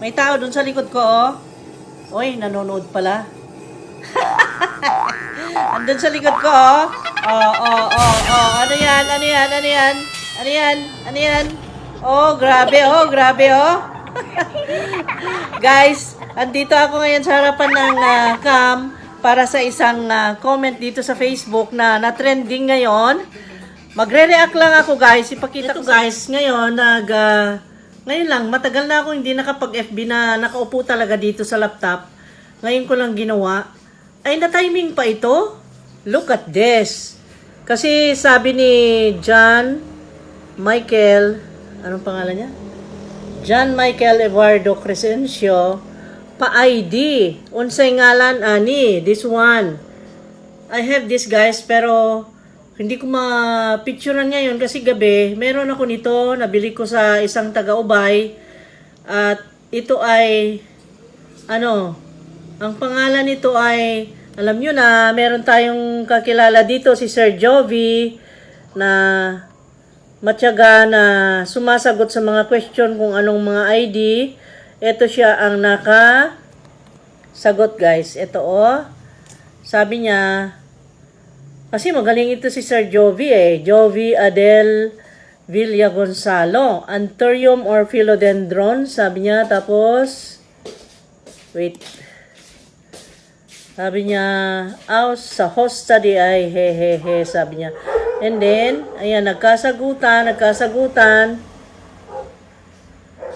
May tao dun sa likod ko, oh. Uy, nanonood pala. Andun sa likod ko, oh. Oh. Ano yan? Ano yan? Ano yan? Ano yan? Ano yan? Oh, grabe, oh. Grabe, oh. Guys, andito ako ngayon sa harapan ng cam para sa isang comment dito sa Facebook na na-trending ngayon. Magre-react lang ako, guys. Ipakita ko, guys. Ngayon, ngayon lang, matagal na ako hindi nakapag-FB na nakaupo talaga dito sa laptop. Ngayon ko lang ginawa. Ay, na-timing pa ito? Look at this. Kasi sabi ni John Michael, anong pangalan niya? John Michael Eduardo Crescencio, pa-ID. Unsay ngalan, ani? This one. I have this, guys, pero hindi ko ma-picturean ngayon kasi gabi. Meron ako nito, nabili ko sa isang taga-ubay. At ito ay, ang pangalan nito ay, alam nyo na, meron tayong kakilala dito, si Sir Jovi, na matyaga na sumasagot sa mga question kung anong mga ID. Ito siya ang nakasagot, guys. Ito, oh. Sabi niya, kasi magaling ito si Sir Jovi Jovi Adel Villa Gonzalo. Anthurium or Philodendron, sabi niya. Tapos, wait. Sabi niya, sa host study ay he, sabi niya. And then, ayan, nagkasagutan.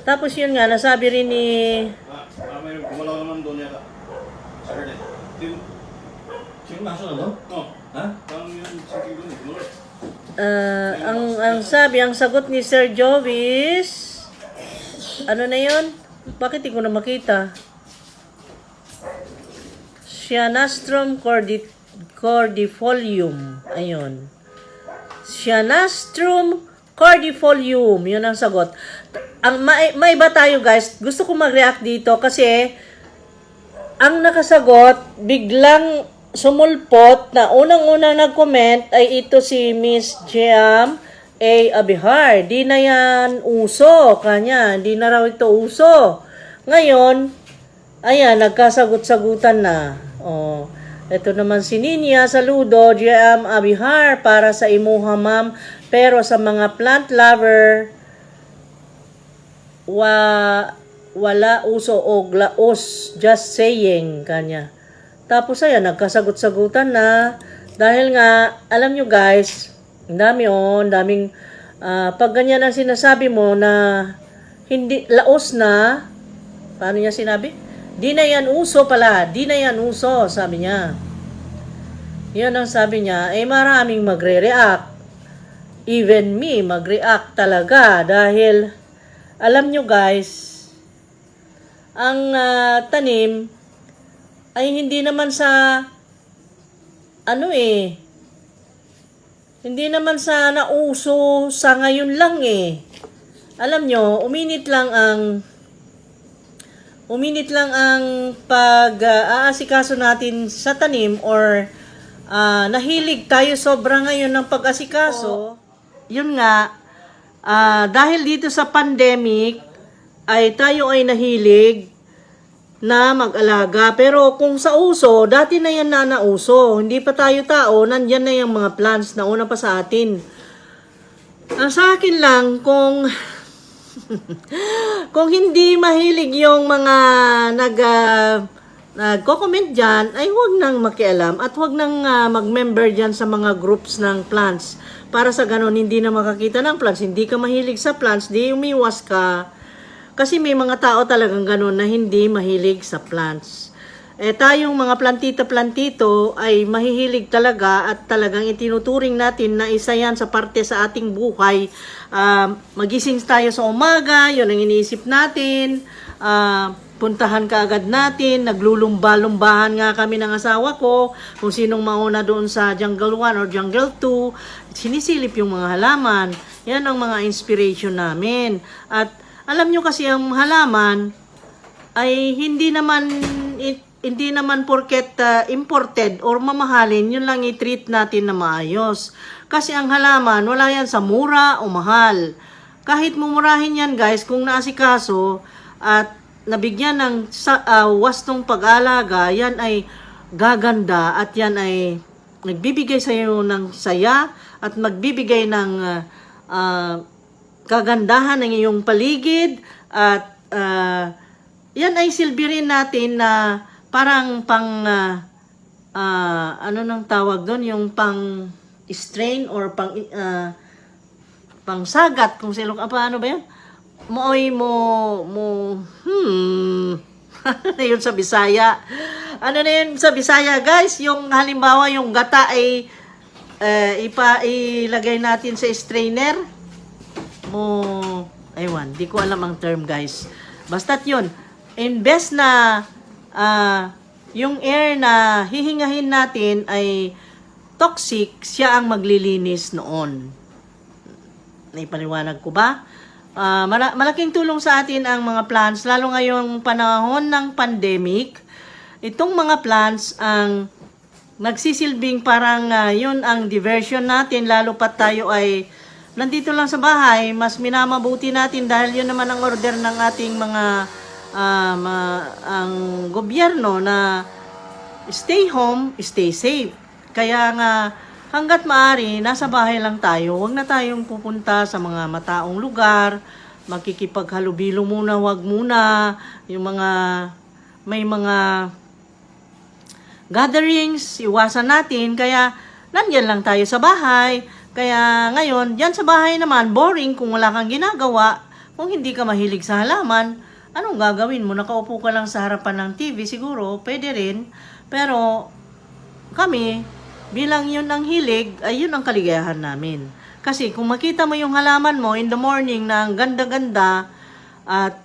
Tapos yun nga, nasabi rin ni... may gumalaw naman doon yata. Saturday. Sino masuk na doon? Oh. Ha? Parang yun, sige doon, gumalaw. ang sagot ni Sir Jovis, ano na yun? Bakit di ko na makita? Cyanastrum cordifolium. Ayun. Cyanastrum cordifolium. Yun ang sagot. May iba tayo, guys. Gusto ko mag-react dito kasi ang nakasagot, biglang sumulpot na unang-unang nag-comment ay ito si Miss Jam A. Abihar. Di na yan uso kanya. Di na raw ito uso. Ngayon, ayan, nagkasagot-sagutan na. Oh, ito naman si Ninya Saludo, Jam Abihar, para sa imuha, ma'am. Pero sa mga plant lover, wala uso o glaos, just saying, kanya. Tapos ayan, nagkasagot-sagutan na. Dahil nga, alam nyo guys, daming, pag ganyan ang sinasabi mo na hindi, laos na, paano niya sinabi? Di na yan uso pala, di na yan uso, sabi niya. Yan ang sabi niya, maraming magre-react. Even me, mag-react talaga dahil, alam nyo guys, ang tanim ay hindi naman sa hindi naman sa nauso sa ngayon lang Alam nyo, uminit lang ang pag-aasikaso natin sa tanim or nahilig tayo sobra ngayon ng pag-asikaso. Yun nga, dahil dito sa pandemic ay tayo ay nahilig na mag-alaga. Pero kung sa uso, dati na yan na nauso. Hindi pa tayo tao, nandyan na yung mga plants na una pa sa atin. Ang sa akin lang, kung hindi mahilig yung mga nagko-comment dyan, ay huwag nang makialam at huwag nang mag-member dyan sa mga groups ng plants. Para sa ganun, hindi na makakita ng plants. Hindi ka mahilig sa plants, di umiwas ka. Kasi may mga tao talagang ganun na hindi mahilig sa plants. Tayong mga plantito ay mahihilig talaga at talagang itinuturing natin na isa yan sa parte sa ating buhay. Magising tayo sa umaga, yun ang iniisip natin. Puntahan ka agad natin, naglulumba-lumbahan nga kami ng asawa ko, kung sinong mauna doon sa Jungle 1 or Jungle 2, sinisilip yung mga halaman. Yan ang mga inspiration namin. At alam nyo kasi ang halaman ay hindi naman porket imported or mamahalin, yun lang i-treat natin na maayos. Kasi ang halaman, wala yan sa mura o mahal. Kahit mumurahin yan guys, kung naasikaso at nabigyan ng wastong pag-alaga, yan ay gaganda at yan ay nagbibigay sa iyo ng saya at magbibigay ng kagandahan ng iyong paligid at yan ay silbi rin natin na parang pang ano nang tawag doon, yung pang strain or pang sagat kung sino paano ba yun? Ano yun sa Bisaya? Ano na yun sa Bisaya, guys? Yung halimbawa, yung gata ay ilagay natin sa strainer. Aywan, di ko alam ang term, guys. Basta't yun. Imbes na yung air na hihingahin natin ay toxic, siya ang maglilinis noon. Naipaliwanag ko ba? Malaking tulong sa atin ang mga plants, lalo ngayong panahon ng pandemic. Itong mga plants ang nagsisilbing parang yun ang diversion natin, lalo pa tayo ay nandito lang sa bahay. Mas minamabuti natin dahil yun naman ang order ng ating mga ang gobyerno na stay home, stay safe. Kaya nga hanggat maaari, nasa bahay lang tayo. Huwag na tayong pupunta sa mga mataong lugar. Makikipaghalubilo muna, huwag muna. Yung may mga gatherings, iwasan natin. Kaya nandyan lang tayo sa bahay. Kaya ngayon, dyan sa bahay naman, boring kung wala kang ginagawa. Kung hindi ka mahilig sa halaman, anong gagawin mo? Nakaupo ka lang sa harapan ng TV, siguro, pwede rin. Pero kami, bilang yun ang hilig, ay yun ang kaligayahan namin. Kasi kung makita mo yung halaman mo in the morning na ang ganda-ganda at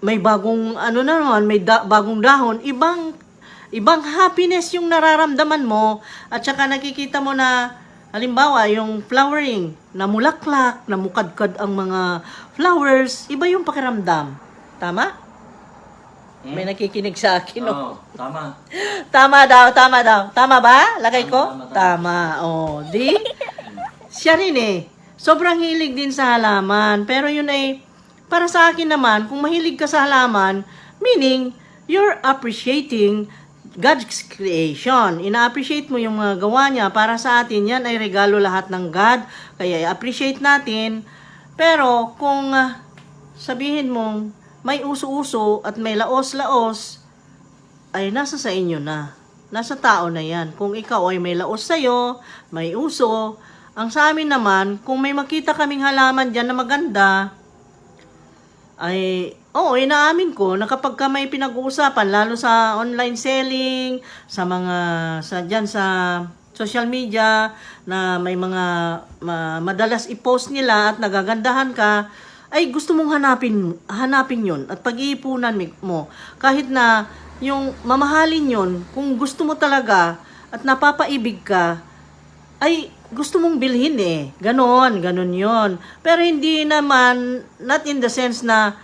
may bagong bagong dahon, ibang happiness yung nararamdaman mo at saka nakikita mo na halimbawa yung flowering, namulaklak, namukadkad ang mga flowers, iba yung pakiramdam. Tama? May nakikinig sa akin. Oo, tama. Tama daw. Tama ba? Lagay ko? Tama. Tama. Di? Siya rin eh. Sobrang hilig din sa halaman. Pero yun ay, para sa akin naman, kung mahilig ka sa halaman, meaning, you're appreciating God's creation. Ina-appreciate mo yung mga gawa niya. Para sa atin, yan ay regalo lahat ng God. Kaya i-appreciate natin. Pero, kung sabihin mong, may uso-uso at may laos-laos, ay nasa sa inyo na. Nasa tao na yan. Kung ikaw ay may laos sa'yo, may uso, ang sa amin naman, kung may makita kaming halaman dyan na maganda, ay, inaamin ko na kapag ka may pinag-uusapan, lalo sa online selling, dyan sa social media, na may mga madalas i-post nila at nagagandahan ka, ay gusto mong hanapin yun at pag-iipunan mo. Kahit na yung mamahalin yun, kung gusto mo talaga at napapaibig ka, ay gusto mong bilhin eh. Ganon yon. Pero hindi naman, not in the sense na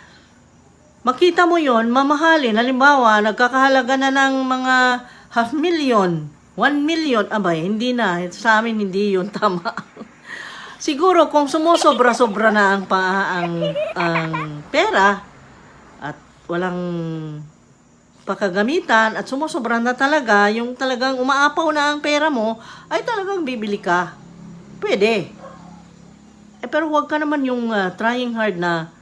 makita mo yon, mamahalin. Halimbawa, nagkakahalaga na ng mga 500,000, 1 million, abay, hindi na. Sa amin, hindi yun tama. Siguro kung sumusobra-sobra na ang pera at walang pakagamitan at sumusobra na talaga, yung talagang umaapaw na ang pera mo, ay talagang bibili ka. Pwede. Pero huwag ka naman yung trying hard na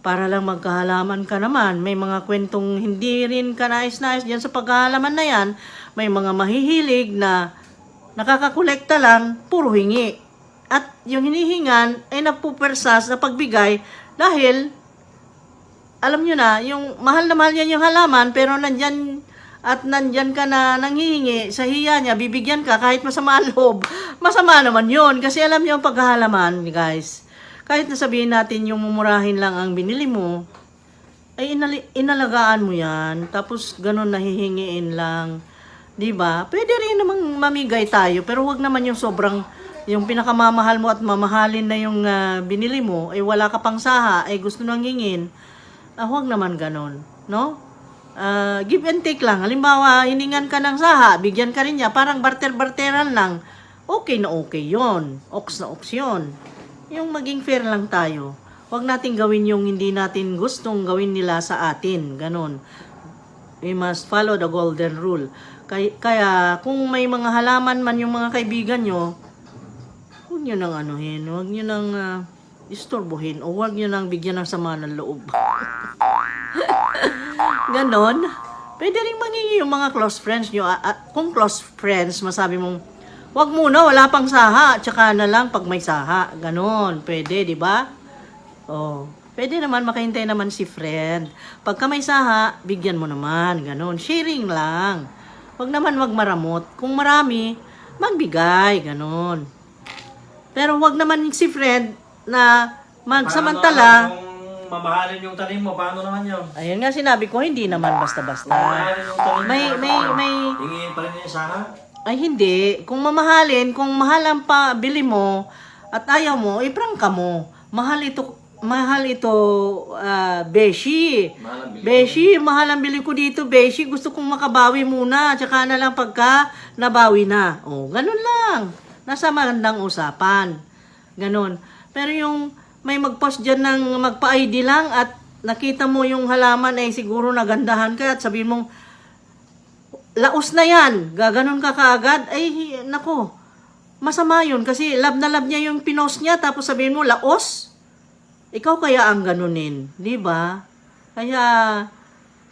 para lang magkahalaman ka naman. May mga kwentong hindi rin ka nais-nais diyan sa paghahalaman na yan. May mga mahihilig na nakakakolekta lang, puro hingi. At yung hinihingan ay napupersas na pagbigay dahil, alam nyo na, yung mahal na mahal yan yung halaman, pero nandyan ka na nanghihingi sa hiya niya, bibigyan ka kahit masama ang loob. Masama naman yun. Kasi alam nyo ang paghahalaman, guys. Kahit nasabihin natin yung mumurahin lang ang binili mo, ay inalagaan mo yan. Tapos ganun nahihingiin lang. Diba? Pwede rin namang mamigay tayo, pero wag naman yung sobrang yung pinakamamahal mo at mamahalin na yung binili mo, ay wala ka pang saha, ay gusto nang hingin, huwag naman ganon, no? Give and take lang. Halimbawa, hiningan ka ng saha, bigyan ka rin niya, parang barter-barteran lang, okay na okay yon. Ox na ox yun. Yung maging fair lang tayo. Huwag natin gawin yung hindi natin gustong gawin nila sa atin. Ganon. We must follow the golden rule. Kaya kung may mga halaman man yung mga kaibigan nyo, huwag nyo nang anuhin, huwag nyo nang istorbohin, o huwag nyo nang bigyan ng sama ng loob. Ganon. Pwede rin mangingi yung mga close friends nyo. Kung close friends, masabi mong, wag muna, wala pang saha, tsaka na lang pag may saha. Ganon. Pwede, di ba? Oh, pwede naman, makahintay naman si friend. Pagka may saha, bigyan mo naman. Ganon. Sharing lang. Wag naman magmaramot. Kung marami, magbigay. Ganon. Pero wag naman si friend na magsamantala. Paano kung mamahalin yung tanim mo? Paano naman yun? Ayun nga sinabi ko, hindi naman basta-basta. Mamahalin yung tanim May, hingin pa rin yung sana? ay hindi. Kung mamahalin, kung mahal ang bili mo at ayaw mo, iprangka mo. Mahal ito, Beshi. Mahal ang bili. Beshi, mahal ang bili ko dito, Beshi. Gusto kong makabawi muna. Tsaka na lang pagka nabawi na. O, ganun lang. Nasa magandang usapan. Ganun. Pero yung may mag-post dyan ng magpa-ID lang at nakita mo yung halaman ay siguro nagandahan ka at sabihin mong, laos na yan. Gaganon ka kaagad. Ay, nako. Masama yun kasi love na love niya yung pinost niya tapos sabihin mo, laos? Ikaw kaya ang ganunin, di ba? Kaya,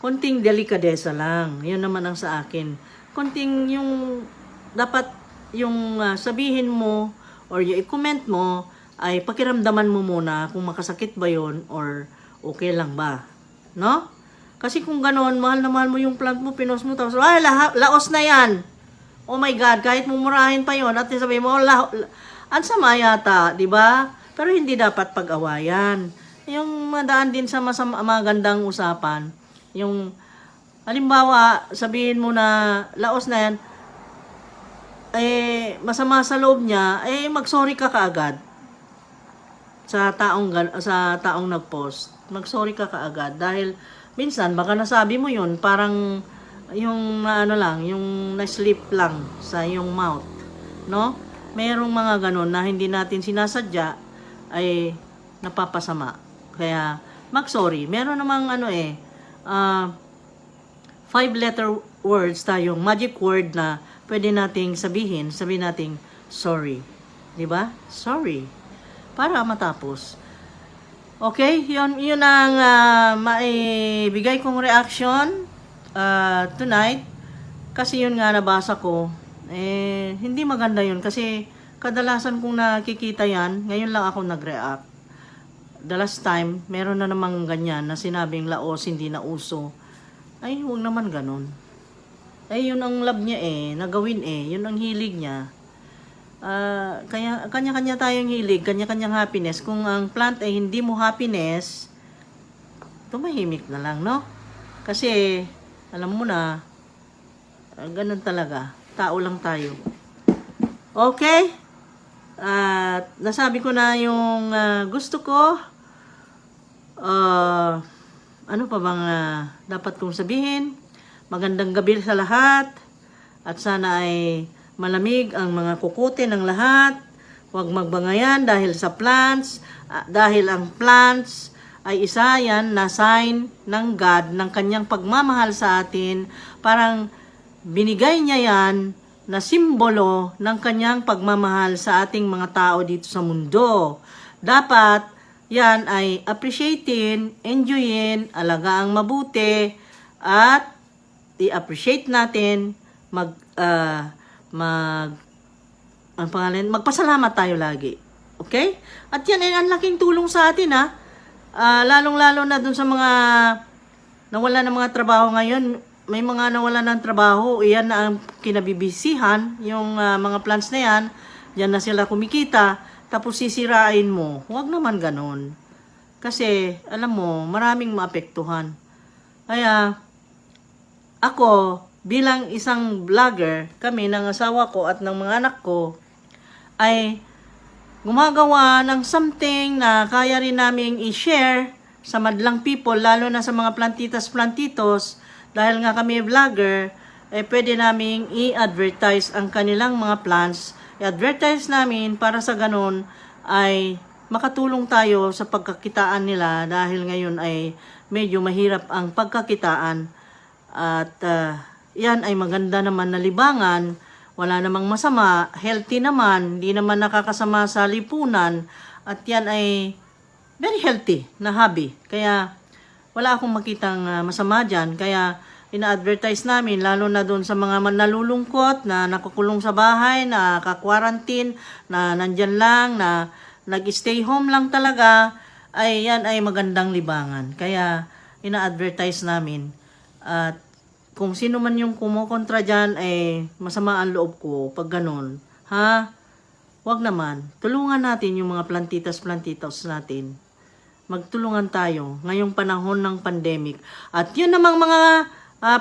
konting delikadesa lang. Yun naman ang sa akin. Konting yung, dapat yung sabihin mo or yung i-comment mo, ay pakiramdaman mo muna kung makasakit ba yun or okay lang ba. No? Kasi kung gano'n, mahal na mahal mo yung plant mo, pinost mo, tapos, ay, laos na yan. Oh my God, kahit mumurahin pa yun, at sabihin mo, ang sama yata, di ba? Pero hindi dapat pag-awayan. Yung madaan din sa magandang usapan, yung, halimbawa, sabihin mo na, laos na yan, eh, masama sa loob niya, eh, mag-sorry ka kaagad. Sa taong nag-post, mag-sorry ka kaagad. Dahil, minsan, baka nasabi mo yun, parang, yung, yung na-slip lang sa yung mouth. No? Merong mga ganun na hindi natin sinasadya, ay napapasama. Kaya, mag-sorry. Meron namang 5-letter words tayong magic word na pwede nating sabihin nating sorry. 'Di ba? Sorry. Para matapos. Okay, yun ang maibigay kong reaction tonight. Kasi yun nga nabasa ko. Hindi maganda yun kasi kadalasan kong nakikita yan, ngayon lang ako nag-react. The last time, meron na namang ganyan na sinabing laos, hindi na uso. Ay, huwag naman ganun. Ay, yun ang love niya nagawin yun ang hilig niya. Kaya, kanya-kanya tayong hilig, kanya-kanyang happiness. Kung ang plant ay hindi mo happiness, tumahimik na lang, no? Kasi, alam mo na, ganun talaga. Tao lang tayo. Okay? At nasabi ko na yung gusto ko. Ano pa bang dapat kong sabihin? Magandang gabi sa lahat. At sana ay malamig ang mga kukuti ng lahat. Huwag magbangayan dahil sa plants. Dahil ang plants ay isa yan na sign ng God, ng kanyang pagmamahal sa atin. Parang binigay niya yan na simbolo ng kanyang pagmamahal sa ating mga tao dito sa mundo. Dapat yan ay appreciatein, enjoyin, alagaang mabuti, at i-appreciate natin, magpasalamat tayo lagi. Okay? At yan ay ang laking tulong sa atin lalong-lalo na dun sa mga nawala ng mga trabaho ngayon. May mga nawala ng trabaho, iyan na ang kinabibisihan, yung mga plants na yan, yan na sila kumikita, tapos sisirain mo. Huwag naman ganon. Kasi, alam mo, maraming maapektuhan. Kaya, ako, bilang isang vlogger, kami ng asawa ko at ng mga anak ko, ay gumagawa ng something na kaya rin naming i-share sa madlang people, lalo na sa mga plantitas-plantitos. Dahil nga kami vlogger, pwede naming i-advertise ang kanilang mga plants. I-advertise namin para sa ganun ay makatulong tayo sa pagkakitaan nila dahil ngayon ay medyo mahirap ang pagkakitaan at yan ay maganda naman na libangan, wala namang masama, healthy naman, hindi naman nakakasama sa lipunan at yan ay very healthy na hobby. Kaya wala akong makitang masama dyan. Kaya ina-advertise namin, lalo na doon sa mga nalulungkot, na nakukulong sa bahay, na ka-quarantine, na nandyan lang, na nag-stay home lang talaga, ay yan ay magandang libangan. Kaya ina-advertise namin. At kung sino man yung kumukontra dyan, ay masama ang loob ko pag ganun. Ha? Wag naman. Tulungan natin yung mga plantitas natin. Magtulungan tayo ngayong panahon ng pandemic. At yun namang mga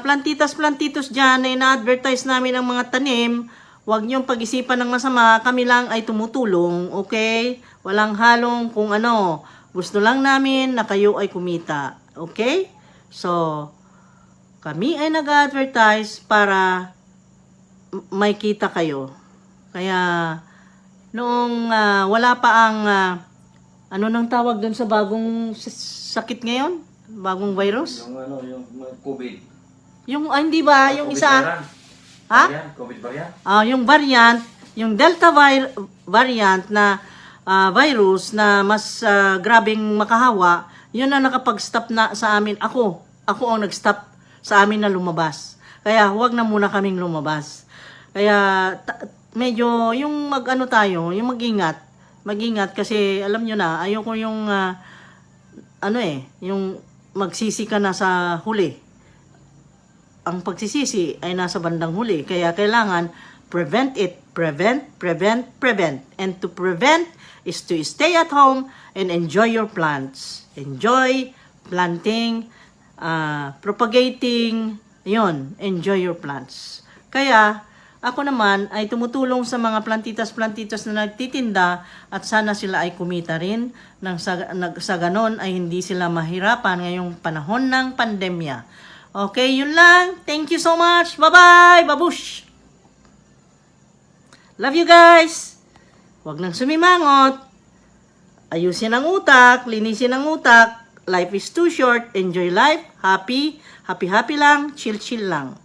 plantitos dyan na ina-advertise namin ang mga tanim, wag niyong pag-isipan ng masama, kami lang ay tumutulong, okay? Walang halong kung ano. Gusto lang namin na kayo ay kumita, okay? So, kami ay nag-advertise para may kita kayo. Kaya, noong wala pa ang, ano nang tawag doon sa bagong sakit ngayon? Bagong virus? Yung COVID. Yung, hindi ba? Yung COVID isa, variant. ha? COVID variant. Yung variant, yung Delta variant na virus na mas grabing makahawa, yun na nakapag-stop na sa amin. Ako ang nag-stop sa amin na lumabas. Kaya huwag na muna kaming lumabas. Kaya medyo yung mag-ano tayo, yung mag-ingat kasi alam nyo na, ayoko yung yung magsisi ka na sa huli. Ang pagsisisi ay nasa bandang huli. Kaya kailangan prevent it. Prevent. And to prevent is to stay at home and enjoy your plants. Enjoy planting, propagating, yun, enjoy your plants. Kaya, ako naman ay tumutulong sa mga plantitas na nagtitinda at sana sila ay kumita rin nang sa ganon ay hindi sila mahirapan ngayong panahon ng pandemya. Okay, yun lang. Thank you so much. Bye-bye. Babush. Love you guys. Huwag nang sumimangot. Ayusin ang utak. Linisin ang utak. Life is too short. Enjoy life. Happy lang. Chill lang.